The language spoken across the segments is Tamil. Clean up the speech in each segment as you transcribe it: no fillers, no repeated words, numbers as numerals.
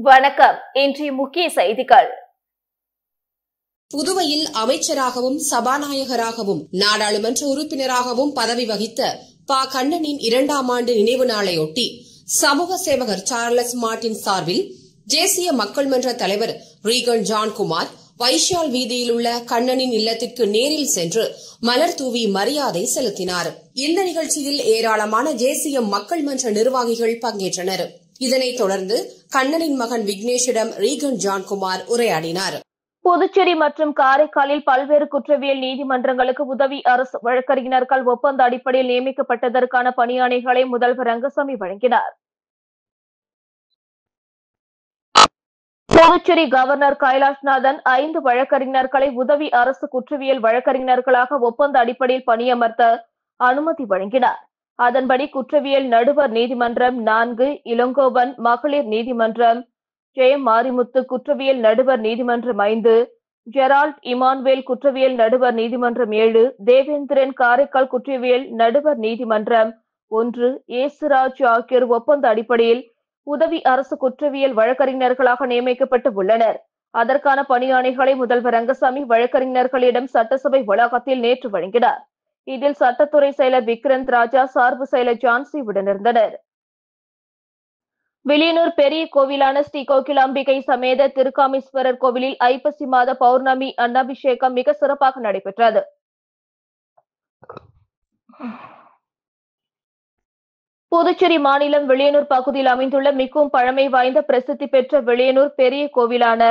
வணக்கம். இன்றைய முக்கிய செய்திகள். புதுவையில் அமைச்சராகவும் சபாநாயகராகவும் நாடாளுமன்ற உறுப்பினராகவும் பதவி வகித்த ப. கண்ணனின் 2ஆம் ஆண்டு நினைவு நாளையொட்டி சமூக சேவகர் சார்லஸ் மார்டின் சார்பில் தேசிய மக்கள் மன்ற தலைவர் ரீகன் ஜான்குமார் வைஷால் வீதியில் உள்ள கண்ணனின் இல்லத்திற்கு நேரில் சென்று மலர் தூவி மரியாதை செலுத்தினார். இந்த நிகழ்ச்சியில் ஏராளமான தேசிய மக்கள் மன்ற நிர்வாகிகள் பங்கேற்றனர். இதனைத் தொடர்ந்து கண்ணனின் மகன் விக்னேஷிடம் ரீகன் ஜான்குமார் உரையாடினார். புதுச்சேரி மற்றும் காரைக்காலில் பல்வேறு குற்றவியல் நீதிமன்றங்களுக்கு உதவி அரசு வழக்கறிஞர்கள் ஒப்பந்த அடிப்படையில் நியமிக்கப்பட்டதற்கான பணியாணைகளை முதல்வர் ரங்கசாமி வழங்கினார். புதுச்சேரி கவர்னர் கைலாஷ்நாதன் 5 வழக்கறிஞர்களை உதவி அரசு குற்றவியல் வழக்கறிஞர்களாக ஒப்பந்த அடிப்படையில் பணியமர்த்த அனுமதி வழங்கினார். அதன்படி குற்றவியல் நடுவர் நீதிமன்றம் 4, இளங்கோவன் மகளிர் நீதிமன்றம், ஜெயம் மாரிமுத்து குற்றவியல் நடுவர் நீதிமன்றம் 5, ஜெரால்ட் இமானுவேல் குற்றவியல் நடுவர் நீதிமன்றம் 7, தேவேந்திரன் காரைக்கால் குற்றவியல் நடுவர் நீதிமன்றம் 1, ஏசுராஜ் ஆகியோர் ஒப்பந்த அடிப்படையில் உதவி அரசு குற்றவியல் வழக்கறிஞர்களாக நியமிக்கப்பட்டு உள்ளனர். அதற்கான பணியாணைகளை முதல்வர் ரங்கசாமி வழக்கறிஞர்களிடம் சட்டசபை வளாகத்தில் நேற்று வழங்கினார். இதில் சட்டத்துறை செயலர் விக்ரந்த் ராஜா, சார்பு செயலர் ஜான்சி உடனிருந்தனர். வில்லியனூர் பெரிய கோவிலான ஸ்ரீ கோகிலாம்பிகை சமேத திருக்காமீஸ்வரர் கோவிலில் ஐப்பசி மாத பௌர்ணமி அன்னாபிஷேகம் மிக சிறப்பாக நடைபெற்றது. புதுச்சேரி மாநிலம் வில்லியனூர் பகுதியில் அமைந்துள்ள மிகவும் பழமை வாய்ந்த பிரசித்தி பெற்ற வில்லியனூர் பெரிய கோவிலான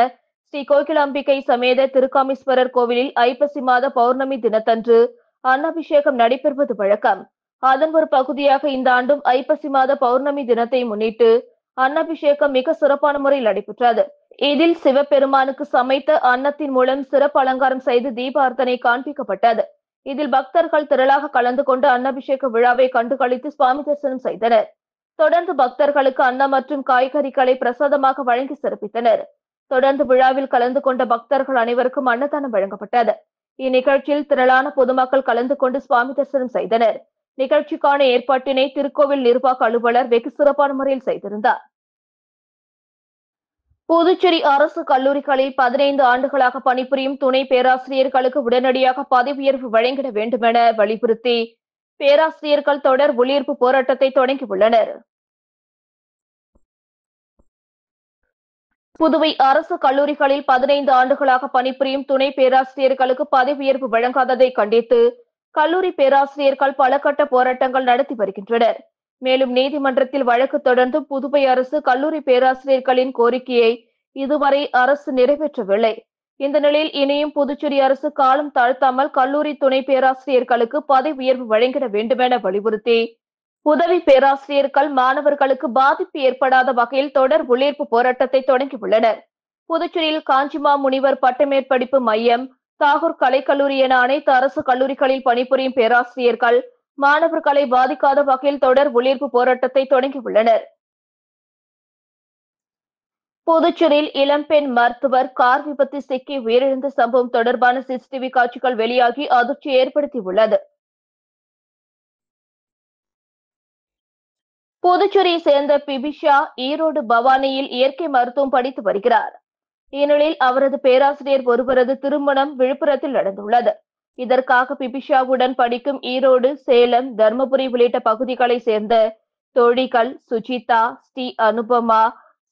ஸ்ரீ கோகிலாம்பிகை சமேத திருக்காமீஸ்வரர் கோவிலில் ஐப்பசி மாத பௌர்ணமி தினத்தன்று அன்னாபிஷேகம் நடைபெறுவது வழக்கம். அதன் ஒரு பகுதியாக இந்த ஆண்டும் ஐப்பசி மாத பௌர்ணமி தினத்தை முன்னிட்டு அன்னாபிஷேகம் மிக சிறப்பான முறையில் நடைபெற்றது. இதில் சிவபெருமானுக்கு சமைத்த அன்னத்தின் மூலம் சிறப்பு அலங்காரம் செய்து தீபார்த்தனை காண்பிக்கப்பட்டது. இதில் பக்தர்கள் திரளாக கலந்து கொண்டு அன்னாபிஷேக விழாவை கண்டுகளித்து சுவாமி தரிசனம் செய்தனர். தொடர்ந்து பக்தர்களுக்கு அன்னம் மற்றும் காய்கறிகளை பிரசாதமாக வழங்கி சிறப்பித்தனர். தொடர்ந்து விழாவில் கலந்து கொண்ட பக்தர்கள் அனைவருக்கும் அன்னதானம் வழங்கப்பட்டது. இந்நிகழ்ச்சியில் திரளான பொதுமக்கள் கலந்து கொண்டு சுவாமி தரிசனம் செய்தனர். நிகழ்ச்சிக்கான ஏற்பாட்டினை திருக்கோவில் நிர்வாக அலுவலர் வெகு சிறப்பான முறையில் செய்திருந்தார். புதுச்சேரி அரசு கல்லூரிகளில் 15 ஆண்டுகளாக பணிபுரியும் துணை பேராசிரியர்களுக்கு உடனடியாக பதவி உயர்வு வழங்கிட வேண்டுமென வலியுறுத்தி பேராசிரியர்கள் தொடர் உள்ளிருப்பு போராட்டத்தை தொடங்கியுள்ளனர். புதுவை அரசு கல்லூரிகளில் 15 ஆண்டுகளாக பணிபுரியும் துணை பேராசிரியர்களுக்கு பதவி உயர்வு வழங்காததை கண்டித்து கல்லூரி பேராசிரியர்கள் பல கட்ட போராட்டங்கள் நடத்தி வருகின்றனர். மேலும் நீதிமன்றத்தில் வழக்கு தொடர்ந்து புதுவை அரசு கல்லூரி பேராசிரியர்களின் கோரிக்கையை இதுவரை அரசு நிறைவேற்றவில்லை. இந்த நிலையில் இனியும் புதுச்சேரி அரசு காலம் தாழ்த்தாமல் கல்லூரி துணை பேராசிரியர்களுக்கு பதவி உயர்வு வழங்கிட வேண்டுமென வலியுறுத்தி உதவி பேராசிரியர்கள் மாணவர்களுக்கு பாதிப்பு ஏற்படாத வகையில் தொடர் உள்ளிருப்பு போராட்டத்தை தொடங்கியுள்ளனர். புதுச்சேரியில் காஞ்சிமா முனிவர் பட்டமேற்படிப்பு மையம், தாகூர் கலைக்கல்லூரி என அனைத்து அரசு கல்லூரிகளில் பணிபுரியும் பேராசிரியர்கள் மாணவர்களை பாதிக்காத வகையில் தொடர் உள்ளிருப்பு போராட்டத்தை தொடங்கியுள்ளனர். புதுச்சேரியில் இளம்பெண் மருத்துவர் கார் விபத்தில் சிக்கி உயிரிழந்த சம்பவம் தொடர்பான சிசிடிவி காட்சிகள் வெளியாகி அதிர்ச்சியை ஏற்படுத்தியுள்ளது. புதுச்சேரியை சேர்ந்த பிபிஷா ஈரோடு பவானியில் இயற்கை மருத்துவம் படித்து வருகிறார். இந்நிலையில் அவரது பேராசிரியர் ஒருவரது திருமணம் விழுப்புரத்தில் நடந்துள்ளது. இதற்காக பிபிஷாவுடன் படிக்கும் ஈரோடு, சேலம், தர்மபுரி உள்ளிட்ட பகுதிகளை சேர்ந்த தோழிகள் சுஜிதா, ஸ்ரீ அனுபமா,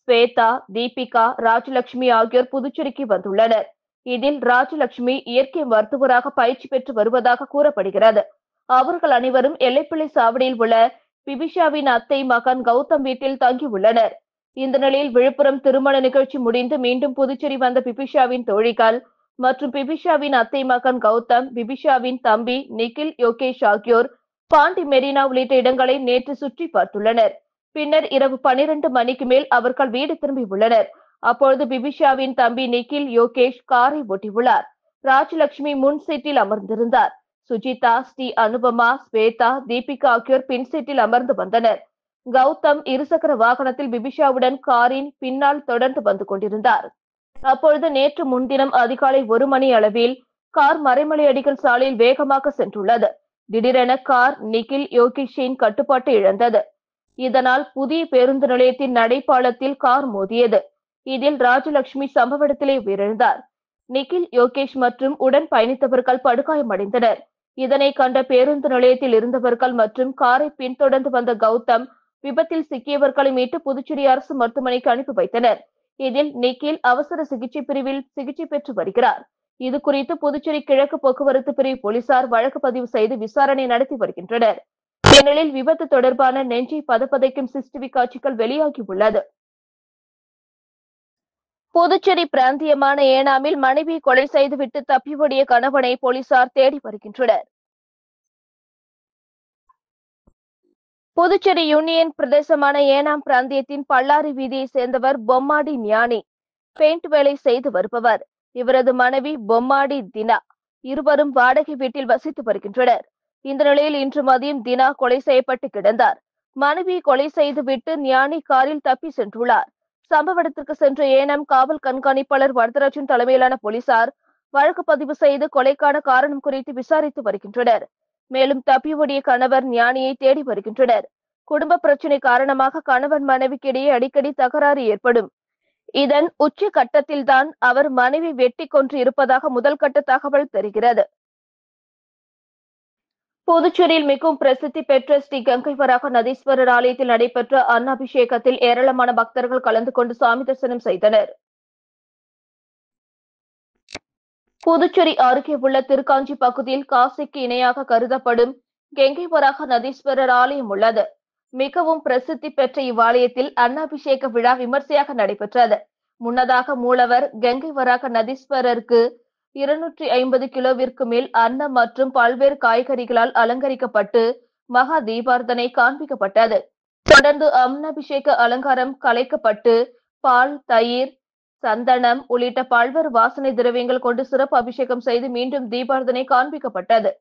ஸ்வேதா, தீபிகா, ராஜலட்சுமி ஆகியோர் புதுச்சேரிக்கு வந்துள்ளனர். இதில் ராஜலட்சுமி இயற்கை மருத்துவராக பயிற்சி பெற்று வருவதாக கூறப்படுகிறது. அவர்கள் அனைவரும் எல்லைப்பிள்ளை சாவடியில் உள்ள பிபிஷாவின் அத்தை மகன் கௌதம் வீட்டில் தங்கியுள்ளனர். இந்த நிலையில் விழுப்புரம் திருமண நிகழ்ச்சி முடிந்து மீண்டும் புதுச்சேரி வந்த பிபிஷாவின் தோழிகள் மற்றும் பிபிஷாவின் அத்தை மகன் கௌதம், பிபிஷாவின் தம்பி நிகில் யோகேஷ் ஆகியோர் பாண்டி மெரினா உள்ளிட்ட இடங்களை நேற்று சுற்றி பார்த்துள்ளனர். பின்னர் இரவு 12 மணிக்கு மேல் அவர்கள் வீடு திரும்பியுள்ளனர். அப்பொழுது பிபிஷாவின் தம்பி நிகில் யோகேஷ் காரை ஓட்டியுள்ளார். ராஜலட்சுமி முன் சீட்டில் அமர்ந்திருந்தார். சுஜிதா, ஸ்ரீ அனுபமா, ஸ்வேதா, தீபிகா ஆகியோர் பின் சீட்டில் அமர்ந்து வந்தனர். கௌதம் இருசக்கர வாகனத்தில் பிபிஷாவுடன் காரின் பின்னால் தொடர்ந்து வந்து கொண்டிருந்தார். அப்பொழுது நேற்று முன்தினம் அதிகாலை 1 மணி அளவில் கார் மறைமலை அடிகள் சாலையில் வேகமாக சென்றுள்ளது. திடீரென கார் நிகில் யோகேஷின் கட்டுப்பாட்டை இழந்தது. இதனால் புதிய பேருந்து நிலையத்தின் நடைபாலத்தில் கார் மோதியது. இதில் ராஜலட்சுமி சம்பவ இடத்திலே உயிரிழந்தார். நிகில், யோகேஷ் மற்றும் உடன் பயணித்தவர்கள் படுகாயமடைந்தனர். இதனை கண்ட பேருந்து நிலையத்தில் இருந்தவர்கள் மற்றும் காரை பின்தொடர்ந்து வந்த கௌதம் விபத்தில் சிக்கியவர்களை மீட்டு புதுச்சேரி அரசு மருத்துவமனைக்கு அனுப்பி வைத்தனர். இதில் நிகில் அவசர சிகிச்சை பிரிவில் சிகிச்சை பெற்று வருகிறார். இதுகுறித்து புதுச்சேரி கிழக்கு போக்குவரத்து பிரிவு போலீசார் வழக்கு பதிவு செய்து விசாரணை நடத்தி வருகின்றனர். இந்நிலையில் விபத்து தொடர்பான நெஞ்சை பதப்பதைக்கும் சிசிடிவி காட்சிகள் வெளியாகியுள்ளது. புதுச்சேரி பிராந்தியமான ஏனாமில் மனைவியை கொலை செய்துவிட்டு தப்பி ஓடிய கணவனை போலீசார் தேடி வருகின்றனர். புதுச்சேரி யூனியன் பிரதேசமான ஏனாம் பிராந்தியத்தின் பல்லாரி வீதியை சேர்ந்தவர் பொம்மாடி ஞானி. பெயிண்ட் வேலை செய்து வருபவர். இவரது மனைவி பொம்மாடி தினா. இருவரும் வாடகை வீட்டில் வசித்து வருகின்றனர். இந்த நிலையில் இன்று மதியம் தினா கொலை செய்யப்பட்டு கிடந்தார். மனைவியை கொலை செய்துவிட்டு ஞானி காரில் தப்பி சென்றுள்ளார். சம்பவ இடத்திற்கு சென்ற ஏனாம் காவல் கண்காணிப்பாளர் வரதராஜன் தலைமையிலான போலீசார் வழக்கு பதிவு செய்து கொலைக்கான காரணம் குறித்து விசாரித்து வருகின்றனர். மேலும் தப்பி ஓடிய கணவர் ஞானியை தேடி வருகின்றனர். குடும்ப பிரச்சினை காரணமாக கணவன் மனைவிக்கிடையே அடிக்கடி தகராறு ஏற்படும். இதன் உச்ச கட்டத்தில்தான் அவர் மனைவி வெட்டி கொன்று இருப்பதாக முதல் கட்ட தகவல் தெரிகிறது. புதுச்சேரியில் மிகவும் பிரசித்தி பெற்ற ஸ்ரீ கங்கை வராக நதீஸ்வரர் ஆலயத்தில் நடைபெற்ற அன்னாபிஷேகத்தில் ஏராளமான பக்தர்கள் கலந்து கொண்டு சாமி தரிசனம் செய்தனர். புதுச்சேரி அருகே உள்ள திருக்காஞ்சி பகுதியில் காசிக்கு இணையாக கருதப்படும் கங்கை வராக நதீஸ்வரர் ஆலயம் உள்ளது. மிகவும் பிரசித்தி பெற்ற இவ்வாலயத்தில் அன்னாபிஷேக விழா விமர்சையாக நடைபெற்றது. முன்னதாக மூலவர் கங்கை வராக நதீஸ்வரருக்கு 250 கிலோவிற்கு மேல் அன்னம் மற்றும் பல்வேறு காய்கறிகளால் அலங்கரிக்கப்பட்டு மகா தீபார்த்தனை காண்பிக்கப்பட்டது. தொடர்ந்து அன்னாபிஷேக அலங்காரம் கலைக்கப்பட்டு பால், தயிர், சந்தனம் உள்ளிட்ட பல்வேறு வாசனை திரவியங்கள் கொண்டு சிறப்பு அபிஷேகம் செய்து மீண்டும் தீபார்த்தனை காண்பிக்கப்பட்டது.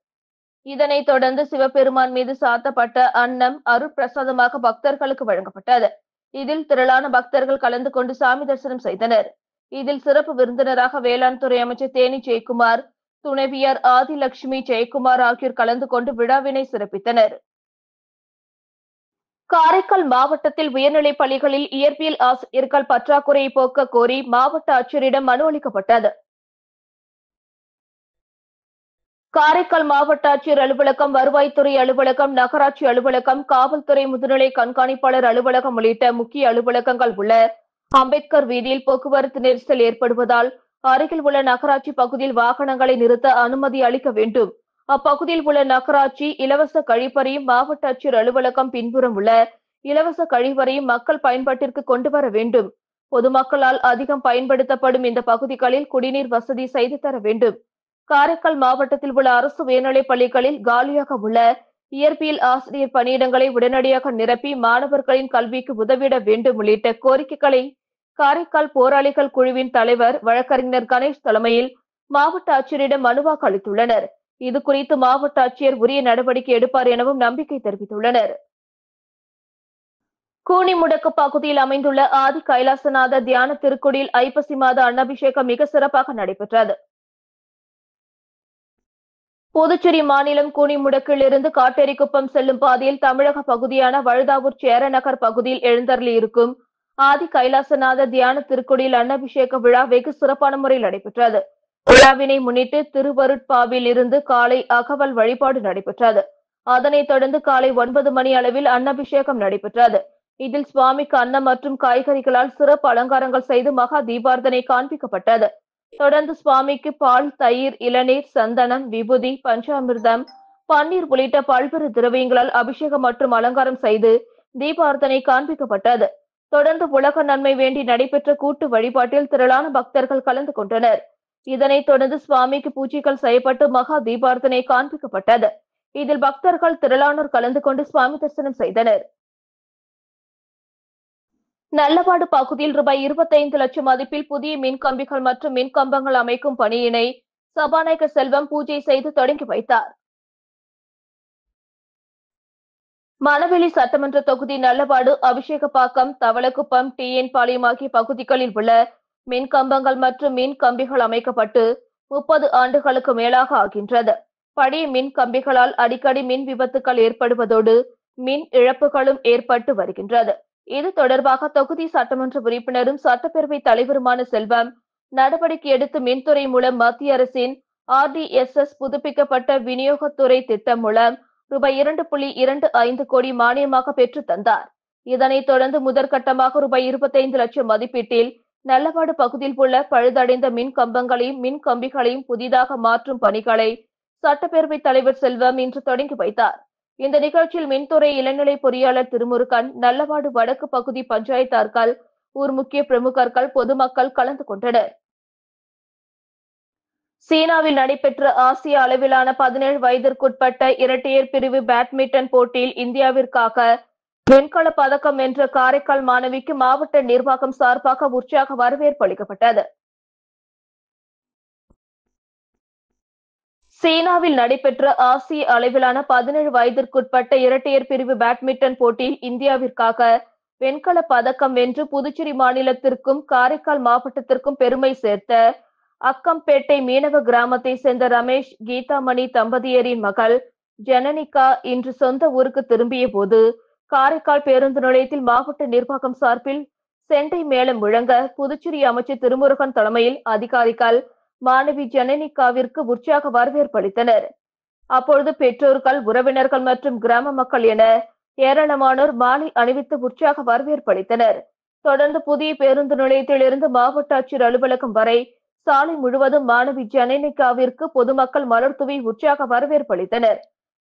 இதனைத் தொடர்ந்து சிவபெருமான் மீது சாத்தப்பட்ட அன்னம் அருட்பிரசாதமாக பக்தர்களுக்கு வழங்கப்பட்டது. இதில் திரளான பக்தர்கள் கலந்து கொண்டு சாமி தரிசனம் செய்தனர். இதில் சிறப்பு விருந்தினராக வேளாண் துறை அமைச்சர் தேனி ஜெயக்குமார், துணைவியார் ஆதிலட்சுமி ஜெயக்குமார் ஆகியோர் கலந்து கொண்டு விழாவினை சிறப்பித்தனர். காரைக்கால் மாவட்டத்தில் உயர்நிலைப் பள்ளிகளில் இயற்பியல் ஆசிரியர்கள் பற்றாக்குறையை போக்க கோரி மாவட்ட ஆட்சியரிடம் மனு அளிக்கப்பட்டது. காரைக்கால் மாவட்ட ஆட்சியர் அலுவலகம், வருவாய்த்துறை அலுவலகம், நகராட்சி அலுவலகம், காவல்துறை முதுநிலை கண்காணிப்பாளர் அலுவலகம் உள்ளிட்ட முக்கிய அலுவலகங்கள் உள்ள அம்பேத்கர் வீதியில் போக்குவரத்து நெரிசல் ஏற்படுவதால் அருகில் உள்ள நகராட்சி பகுதியில் வாகனங்களை நிறுத்த அனுமதி அளிக்க வேண்டும். அப்பகுதியில் உள்ள நகராட்சி இலவச கழிப்பறையும் மாவட்ட ஆட்சியர் அலுவலகம் பின்புறம் உள்ள இலவச கழிவறையும் மக்கள் பயன்பாட்டிற்கு கொண்டு வர வேண்டும். பொதுமக்களால் அதிகம் பயன்படுத்தப்படும் இந்த பகுதிகளில் குடிநீர் வசதி செய்து தர வேண்டும். காரைக்கால் மாவட்டத்தில் உள்ள அரசு உயர்நிலைப் பள்ளிகளில் காலியாக உள்ள இயற்பியல் ஆசிரியர் பணியிடங்களை உடனடியாக நிரப்பி மாணவர்களின் கல்விக்கு உதவிட வேண்டும் உள்ளிட்ட கோரிக்கைகளை காரைக்கால் போராளிகள் குழுவின் தலைவர் வழக்கறிஞர் கணேஷ் தலைமையில் மாவட்ட ஆட்சியரிடம் மனுவாக அளித்துள்ளனர். இதுகுறித்து மாவட்ட ஆட்சியர் உரிய நடவடிக்கை எடுப்பார் எனவும் நம்பிக்கை தெரிவித்துள்ளனர். கூனிமுடக்கு பகுதியில் அமைந்துள்ள ஆதி கைலாசநாத தியான திருக்குடியில் ஐப்பசி மாத அன்னாபிஷேகம் மிக சிறப்பாக நடைபெற்றது. புதுச்சேரி மாநிலம் கூனிமுடக்கில் இருந்து காட்டேரிக்குப்பம் செல்லும் பாதையில் தமிழக பகுதியான வழுதாவூர் சேரநகர் பகுதியில் எழுந்தருளி இருக்கும் ஆதி கைலாசநாத தியான திருக்குடியில் அன்னாபிஷேக விழா வெகு சிறப்பான முறையில் நடைபெற்றது. விழாவினை முன்னிட்டு திருவருட்பாவில் இருந்து காலை அகவல் வழிபாடு நடைபெற்றது. அதனைத் தொடர்ந்து காலை 9 மணி அளவில் அன்னாபிஷேகம் நடைபெற்றது. இதில் சுவாமிக்கு அன்னம் மற்றும் காய்கறிகளால் சிறப்பு அலங்காரங்கள் செய்து மகா தீபார்த்தனை காண்பிக்கப்பட்டது. தொடர்ந்து சுவாமிக்கு பால், தயிர், இளநீர், சந்தனம், விபூதி, பஞ்சாமிர்தம், பன்னீர் உள்ளிட்ட பல்வேறு திரவியங்களால் அபிஷேகம் மற்றும் அலங்காரம் செய்து தீபார்த்தனை காண்பிக்கப்பட்டது. தொடர்ந்து உலக நன்மை வேண்டி நடைபெற்ற கூட்டு வழிபாட்டில் திரளான பக்தர்கள் கலந்து கொண்டனர். இதனைத் தொடர்ந்து சுவாமிக்கு பூஜைகள் செய்யப்பட்டு மகா தீபார்த்தனை காண்பிக்கப்பட்டது. இதில் பக்தர்கள் திரளானோர் கலந்து கொண்டு சுவாமி தரிசனம் செய்தனர். நல்லவாடு பகுதியில் ரூபாய் 25 லட்சம் மதிப்பில் புதிய மின் கம்பிகள் மற்றும் மின் கம்பங்கள் அமைக்கும் பணியினை சபாநாயகர் செல்வம் பூஜை செய்து தொடங்கி வைத்தார். மணவெளி சட்டமன்ற தொகுதி நல்லவாடு, அபிஷேகப்பாக்கம், தவளக்குப்பம், TN பாளையம் ஆகிய பகுதிகளில் உள்ள மின் கம்பங்கள் மற்றும் மின் கம்பிகள் அமைக்கப்பட்டு 30 ஆண்டுகளுக்கு மேலாக ஆகின்றது. பழைய மின் கம்பிகளால் அடிக்கடி மின் விபத்துகள் ஏற்படுவதோடு மின் இழப்புகளும் ஏற்பட்டு வருகின்றது. இது தொடர்பாக தொகுதி சட்டமன்ற உறுப்பினரும் சட்டப்பேரவை தலைவருமான செல்வம் நடவடிக்கை எடுத்து மின்துறை மூலம் மத்திய அரசின் RDSS புதுப்பிக்கப்பட்ட விநியோகத்துறை திட்டம் மூலம் ரூபாய் 2.25 கோடி மானியமாக பெற்று தந்தார். இதனைத் தொடர்ந்து முதற்கட்டமாக ரூபாய் 25 லட்சம் மதிப்பீட்டில் நல்லவாடு பகுதியில் உள்ள பழுதடைந்த மின் கம்பங்களையும் மின் கம்பிகளையும் புதிதாக மாற்றும் பணிகளை சட்டப்பேரவைத் தலைவர் செல்வம் இன்று தொடங்கி வைத்தார். இந்த நிகழ்ச்சியில் மின்துறை இளநிலை பொறியாளர் திருமுருகன், நல்லவாடு வடக்கு பகுதி பஞ்சாயத்தார்கள், ஊர் முக்கிய பிரமுகர்கள், பொதுமக்கள் கலந்து கொண்டனர். சீனாவில் நடைபெற்ற ஆசிய அளவிலான 17 வயதிற்குட்பட்ட இரட்டையர் பிரிவு பேட்மிண்டன் போட்டியில் இந்தியாவிற்காக வெண்கல பதக்கம் வென்ற காரைக்கால் மாணவிக்கு மாவட்ட நிர்வாகம் சார்பாக உற்சாக வரவேற்பு அளிக்கப்பட்டது. சீனாவில் நடைபெற்ற ஆசிய அளவிலான 17 வயதிற்குட்பட்ட இரட்டையர் பிரிவு பேட்மிண்டன் போட்டியில் இந்தியாவிற்காக வெண்கல பதக்கம் வென்று புதுச்சேரி மாநிலத்திற்கும் காரைக்கால் மாவட்டத்திற்கும் பெருமை சேர்த்த அக்கம்பேட்டை மீனவ கிராமத்தை சேர்ந்த ரமேஷ் கீதாமணி தம்பதியரின் மகள் ஜனனிகா இன்று சொந்த ஊருக்கு திரும்பிய போது காரைக்கால் பேருந்து நிலையத்தில் மாவட்ட நிர்வாகம் சார்பில் செண்டை மேளம் முழங்க புதுச்சேரி அமைச்சர் திருமுருகன் தலைமையில் அதிகாரிகள் மாணவி ஜனனிகாவிற்கு உற்சாக வரவேற்பு அளித்தனர். அப்பொழுது பெற்றோர்கள், உறவினர்கள் மற்றும் கிராம மக்கள் என ஏராளமானோர் மாலை அணிவித்து உற்சாக வரவேற்பு அளித்தனர். தொடர்ந்து புதிய பேருந்து நிலையத்தில் இருந்து மாவட்ட ஆட்சியர் அலுவலகம் வரை சாலை முழுவதும் மாணவி ஜனனிகாவிற்கு பொதுமக்கள் மலர் தூவி உற்சாக வரவேற்பு அளித்தனர்.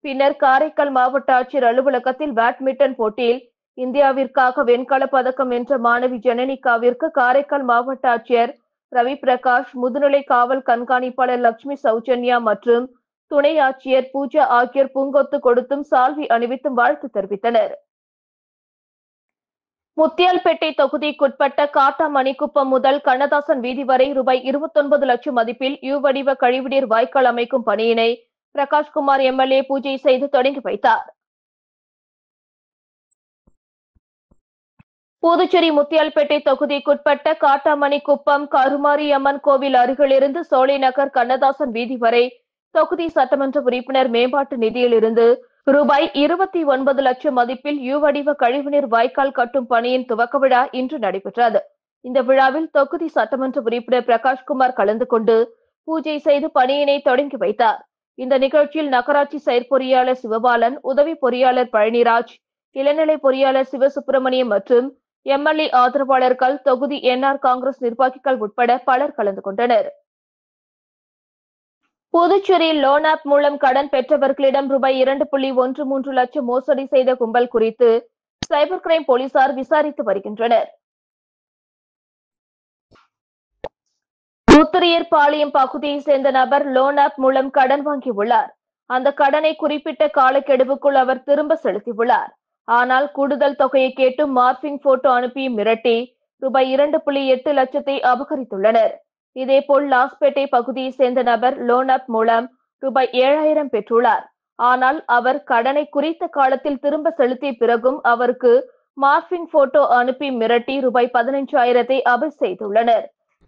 பின்னர் காரைக்கால் மாவட்ட ஆட்சியர் அலுவலகத்தில் பேட்மிண்டன் போட்டியில் இந்தியாவிற்காக வெண்கல பதக்கம் வென்ற மாணவி ஜனனிகாவிற்கு காரைக்கால் மாவட்ட ஆட்சியர் ரவி பிரகாஷ், முதுநிலை காவல் கண்காணிப்பாளர் லட்சுமி சௌஜன்யா மற்றும் துணை ஆட்சியர் பூஜா ஆகியோர் பூங்கொத்து கொடுத்தும் சால்வி அணிவித்தும் வாழ்த்து தெரிவித்தனர். முத்தியால்பேட்டை தொகுதிக்குட்பட்ட காட்டாமணிக்குப்பம் முதல் கண்ணதாசன் வீதி வரை ரூபாய் 29 லட்சம் மதிப்பில் யூ வடிவ கழிவுநீர் வாய்க்கால் அமைக்கும் பணியினை பிரகாஷ்குமார் MLA பூஜை செய்து தொடங்கி வைத்தார். புதுச்சேரி முத்தியால்பேட்டை தொகுதிக்குட்பட்ட காட்டாமணிக்குப்பம் கருமாரி அம்மன் கோவில் அருகிலிருந்து சோலைநகர் கண்ணதாசன் வீதி வரை தொகுதி சட்டமன்ற உறுப்பினர் மேம்பாட்டு நிதியிலிருந்து ரூபாய் 29 லட்சம் மதிப்பில் யூ வடிவ கழிவுநீர் வாய்க்கால் கட்டும் பணியின் துவக்க விழா இன்று நடைபெற்றது. இந்த விழாவில் தொகுதி சட்டமன்ற உறுப்பினர் பிரகாஷ்குமார் கலந்து கொண்டு பூஜை செய்து பணியினை தொடங்கி வைத்தார். இந்த நிகழ்ச்சியில் நகராட்சி செயற்பொறியாளர் சிவபாலன், உதவி பொறியாளர் பழனிராஜ், இளநிலை பொறியாளர் சிவசுப்பிரமணியம் மற்றும் MLA ஆதரவாளர்கள், தொகுதி NR காங்கிரஸ் நிர்வாகிகள் உட்பட பலர் கலந்து கொண்டனர். புதுச்சேரியில் லோன் ஆப் மூலம் கடன் பெற்றவர்களிடம் ரூபாய் 2.13 லட்சம் மோசடி செய்த கும்பல் குறித்து சைபர் கிரைம் போலீசார் விசாரித்து வருகின்றனர். முத்திரையர்பாளையம் பகுதியை சேர்ந்த நபர் லோன் ஆப் மூலம் கடன் வாங்கியுள்ளார். அந்த கடனை குறிப்பிட்ட காலக்கெடுவுக்குள் அவர் திரும்ப செலுத்தியுள்ளார். ஆனால் கூடுதல் தொகையை கேட்டு மார்பிங் போட்டோ அனுப்பி மிரட்டி ரூபாய் 2.8 லட்சத்தை அபகரித்துள்ளனர். இதேபோல் லாஸ்பேட்டை பகுதியை சேர்ந்த நபர் லோன் ஆப் மூலம் ரூபாய் 7,000 பெற்றுள்ளார். ஆனால் அவர் கடனை குறித்த காலத்தில் திரும்ப செலுத்திய பிறகும் அவருக்கு மார்பிங் போட்டோ அனுப்பி மிரட்டி ரூபாய் 15,000 அபல் செய்துள்ளனர்.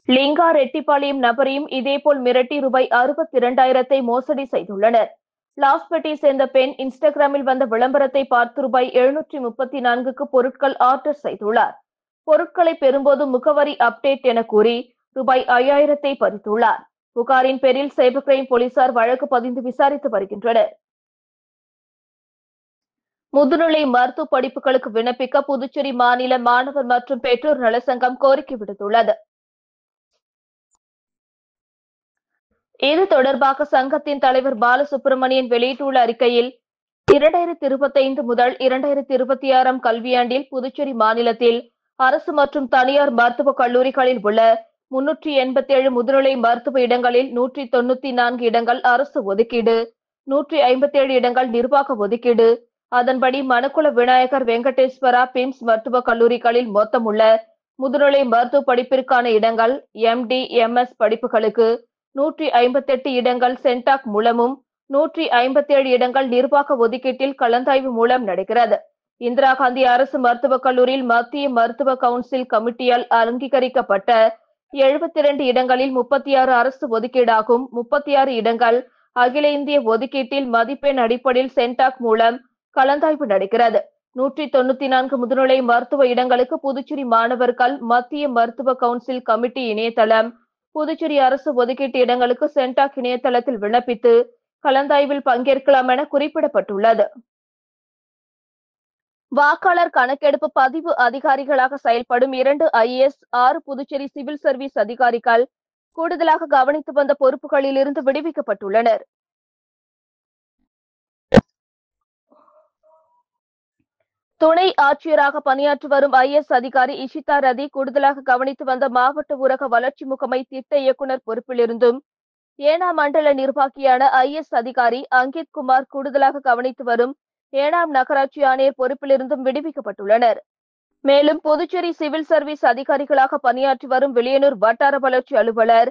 லிங்கா ரெட்டிப்பாளையம் நபரையும் இதேபோல் மிரட்டி ரூபாய் 62,000 மோசடி செய்துள்ளனர். லாஸ்பேட்டை சேர்ந்த பெண் இன்ஸ்டாகிராமில் வந்த விளம்பரத்தை பார்த்து ரூபாய் 734க்கு பொருட்கள் ஆர்டர் செய்துள்ளார். பொருட்களை பெறும்போது முகவரி அப்டேட் என கூறி ரூபாய் 5,000 பறித்துள்ளார். புகாரின் பேரில் சைபர் கிரைம் போலீசார் வழக்கு பதிந்து விசாரித்து வருகின்றனர். முதுநிலை மருத்துவ படிப்புகளுக்கு விண்ணப்பிக்க புதுச்சேரி மாநில மாணவர் மற்றும் பெற்றோர் நலசங்கம் கோரிக்கை விடுத்துள்ளது. இது தொடர்பாக சங்கத்தின் தலைவர் பாலசுப்ரமணியன் வெளியிட்டுள்ள அறிக்கையில் 2025 முதல் 2026 கல்வியாண்டில் புதுச்சேரி மாநிலத்தில் அரசு மற்றும் தனியார் மருத்துவக் கல்லூரிகளில் உள்ள 387 முதுநிலை மருத்துவ இடங்களில் 194 இடங்கள் அரசு ஒதுக்கீடு, 157 இடங்கள் நிர்வாக ஒதுக்கீடு. அதன்படி மணக்குள விநாயகர் வெங்கடேஸ்வரா பிம்ஸ் மருத்துவக் கல்லூரிகளில் மொத்தம் உள்ள முதுநிலை மருத்துவ படிப்பிற்கான இடங்கள், MD, MS படிப்புகளுக்கு 158 இடங்கள் சென்டாக் மூலமும் 157 இடங்கள் நிர்வாக ஒதுக்கீட்டில் கலந்தாய்வு மூலம் நடக்கிறது. இந்திரா காந்தி அரசு மருத்துவக் கல்லூரியில் மத்திய மருத்துவ கவுன்சில் கமிட்டியால் அங்கீகரிக்கப்பட்ட 72 இடங்களில் 36 அரசு ஒதுக்கீடாகும். 36 இடங்கள் அகில இந்திய ஒதுக்கீட்டில் மதிப்பெண் அடிப்படையில் சென்டாக் மூலம் கலந்தாய்வு நடக்கிறது. 194 முதுநிலை மருத்துவ இடங்களுக்கு புதுச்சேரி மாணவர்கள் மத்திய மருத்துவ கவுன்சில் கமிட்டி இணையதளம், புதுச்சேரி அரசு ஒதுக்கீட்டு இடங்களுக்கு சென்டாக் இணையதளத்தில் விண்ணப்பித்து கலந்தாய்வில் பங்கேற்கலாம் என குறிப்பிடப்பட்டுள்ளது. வாக்காளர் கணக்கெடுப்பு பதிவு அதிகாரிகளாக செயல்படும் 2 IAS, 6 புதுச்சேரி சிவில் சர்வீஸ் அதிகாரிகள் கூடுதலாக கவனித்து வந்த பொறுப்புகளில் இருந்து விடுவிக்கப்பட்டுள்ளனர். துணை ஆட்சியராக பணியாற்றி வரும் IAS அதிகாரி இஷிதா ரதி கூடுதலாக கவனித்து வந்த மாவட்ட ஊரக வளர்ச்சி முகமை திட்ட இயக்குநர் பொறுப்பிலிருந்தும், ஏனாம் மண்டல நிர்வாகியான IAS அதிகாரி அங்கித் குமார் கூடுதலாக கவனித்து வரும் ஏனாம் நகராட்சி ஆணையர் பொறுப்பிலிருந்தும் விடுவிக்கப்பட்டுள்ளனர். மேலும் புதுச்சேரி சிவில் சர்வீஸ் அதிகாரிகளாக பணியாற்றி வரும் வில்லியனூர் வட்டார வளர்ச்சி அலுவலர்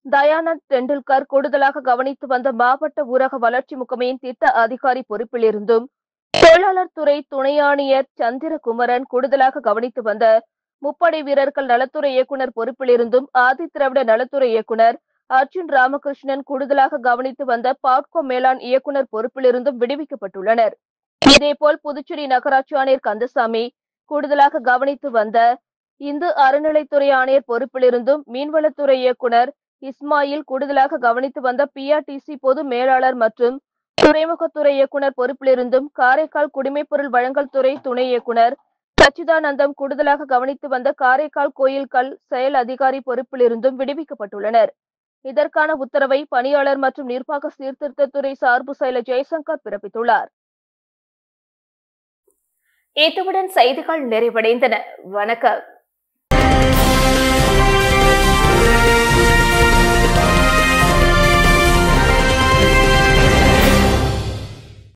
தயானந்த் டெண்டுல்கர் கூடுதலாக கவனித்து வந்த மாவட்ட ஊரக வளர்ச்சி முகமையின் திட்ட அதிகாரி பொறுப்பிலிருந்தும், தொழிலாளர் துறை துணை ஆணையர் சந்திரகுமரன் கூடுதலாக கவனித்து வந்த முப்படை வீரர்கள் நலத்துறை இயக்குநர் பொறுப்பிலிருந்தும், ஆதி திராவிட நலத்துறை இயக்குநர் அர்ஜுன் ராமகிருஷ்ணன் கூடுதலாக கவனித்து வந்த பாட்கோ மேலாண் இயக்குநர் பொறுப்பிலிருந்தும் விடுவிக்கப்பட்டுள்ளனர். இதேபோல் புதுச்சேரி நகராட்சி ஆணையர் கந்தசாமி கூடுதலாக கவனித்து வந்த இந்து அறநிலைத்துறை ஆணையர் பொறுப்பிலிருந்தும், மீன்வளத்துறை இயக்குநர் இஸ்மாயில் கூடுதலாக கவனித்து வந்த PRTC பொது மேலாளர் மற்றும் துறைமுகத்துறை இயக்குநர் பொறுப்பிலிருந்தும், காரைக்கால் குடிமைப்பொருள் வழங்கல் துறை துணை இயக்குநர் சச்சிதானந்தம் கூடுதலாக கவனித்து வந்த காரைக்கால் கோயில்கள் செயல் அதிகாரி பொறுப்பிலிருந்தும் விடுவிக்கப்பட்டுள்ளனர். இதற்கான உத்தரவை பணியாளர் மற்றும் நிர்வாக சீர்திருத்தத்துறை சார்பு செயலர் ஜெய்சங்கர் பிறப்பித்துள்ளார். இத்துடன் செய்திகள் நிறைவடைந்தன. வணக்கம்.